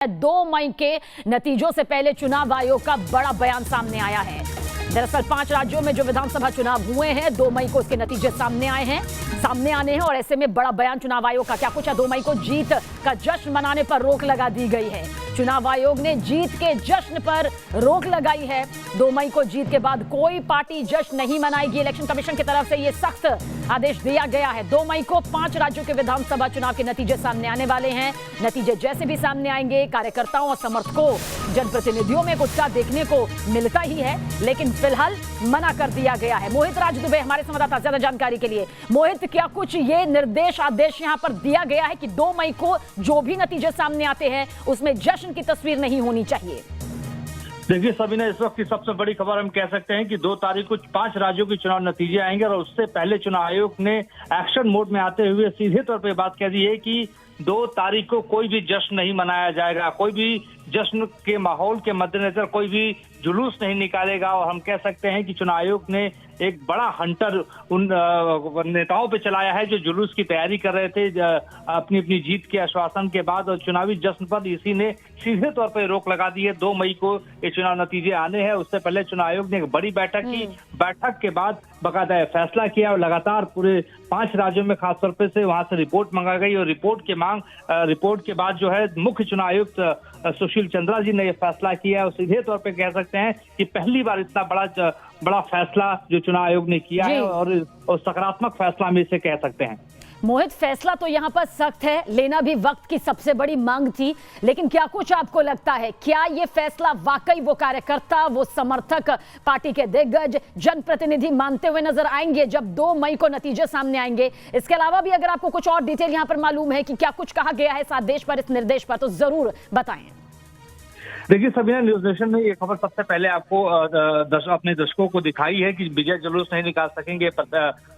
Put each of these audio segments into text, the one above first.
2 मई के नतीजों से पहले चुनाव आयोग का बड़ा बयान सामने आया है। दरअसल 5 राज्यों में जो विधानसभा चुनाव हुए हैं 2 मई को उसके नतीजे सामने आने हैं और ऐसे में बड़ा बयान चुनाव आयोग का क्या कुछ है। 2 मई को जीत का जश्न मनाने पर रोक लगा दी गई है। चुनाव आयोग ने जीत के जश्न पर रोक लगाई है। 2 मई को जीत के बाद कोई पार्टी जश्न नहीं मनाएगी। इलेक्शन कमीशन की तरफ से यह सख्त आदेश दिया गया है। 2 मई को 5 राज्यों के विधानसभा चुनाव के नतीजे सामने आने वाले हैं। नतीजे जैसे भी सामने आएंगे कार्यकर्ताओं और समर्थकों जनप्रतिनिधियों में उत्साह देखने को मिलता ही है, लेकिन फिलहाल मना कर दिया गया है। मोहित राज दुबे हमारे संवाददाता, ज्यादा जानकारी के लिए। मोहित, क्या कुछ ये निर्देश आदेश यहाँ पर दिया गया है कि 2 मई को जो भी नतीजे सामने आते हैं उसमें जश्न की तस्वीर नहीं होनी चाहिए? देखिए सबीना, इस वक्त की सबसे बड़ी खबर हम कह सकते हैं कि 2 तारीख को 5 राज्यों के चुनाव नतीजे आएंगे और उससे पहले चुनाव आयोग ने एक्शन मोड में आते हुए सीधे तौर पे बात कह दी है कि 2 तारीख को कोई भी जश्न नहीं मनाया जाएगा। कोई भी जश्न के माहौल के मद्देनजर कोई भी जुलूस नहीं निकालेगा। और हम कह सकते हैं कि चुनाव आयोग ने एक बड़ा हंटर उन नेताओं पे चलाया है जो जुलूस की तैयारी कर रहे थे अपनी अपनी जीत के आश्वासन के बाद, और चुनावी जश्न पर इसी ने सीधे तौर पर रोक लगा दी है। 2 मई को ये चुनाव नतीजे आने हैं। उससे पहले चुनाव आयोग ने एक बड़ी बैठक की। बैठक के बाद बाकायदा फैसला किया और लगातार पूरे 5 राज्यों में खासतौर पर से वहां से रिपोर्ट मंगा गई और रिपोर्ट के बाद जो है मुख्य चुनाव आयुक्त सुशील चंद्रा जी ने यह फैसला किया और सीधे तौर पे कह सकते हैं कि पहली बार इतना बड़ा फैसला जो चुनाव आयोग ने किया है और सकारात्मक फैसला में इसे कह सकते हैं। मोहित, फैसला तो यहाँ पर सख्त है, लेना भी वक्त की सबसे बड़ी मांग थी, लेकिन क्या कुछ आपको लगता है क्या ये फैसला वाकई वो कार्यकर्ता, वो समर्थक, पार्टी के दिग्गज, जनप्रतिनिधि मानते हुए नजर आएंगे जब 2 मई को नतीजे सामने आएंगे? इसके अलावा भी अगर आपको कुछ और डिटेल यहाँ पर मालूम है कि क्या कुछ कहा गया है इस आदेश पर, इस निर्देश पर, तो जरूर बताएं। देखिए सबीना, न्यूज नेशन ने ये खबर सबसे पहले आपको अपने दर्शकों को दिखाई है कि विजय जुलूस नहीं निकाल सकेंगे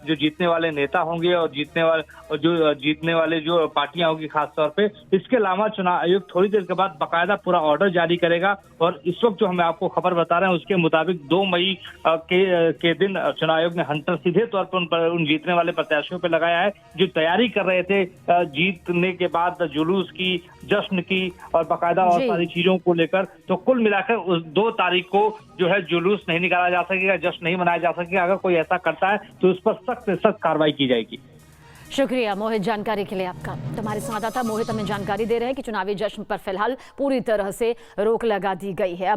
जो जीतने वाले नेता होंगे और जीतने वाले जो पार्टियां होंगी खासतौर पे। इसके अलावा चुनाव आयोग थोड़ी देर के बाद बाकायदा पूरा ऑर्डर जारी करेगा और इस वक्त जो हमें आपको खबर बता रहे हैं उसके मुताबिक 2 मई के दिन चुनाव आयोग ने हंटर सीधे तौर पर उन जीतने वाले प्रत्याशियों पर लगाया है जो तैयारी कर रहे थे जीतने के बाद जुलूस की, जश्न की और बाकायदा और सारी चीजों को लेकर। तो कुल मिलाकर उस 2 तारीख को जो है जुलूस नहीं निकाला जा सकेगा, जश्न नहीं मनाया जा सकेगा। अगर कोई ऐसा करता है तो उस पर सख्त से सख्त कार्रवाई की जाएगी। शुक्रिया मोहित, जानकारी के लिए आपका। हमारे संवाददाता मोहित हमें जानकारी दे रहे हैं कि चुनावी जश्न पर फिलहाल पूरी तरह से रोक लगा दी गई है।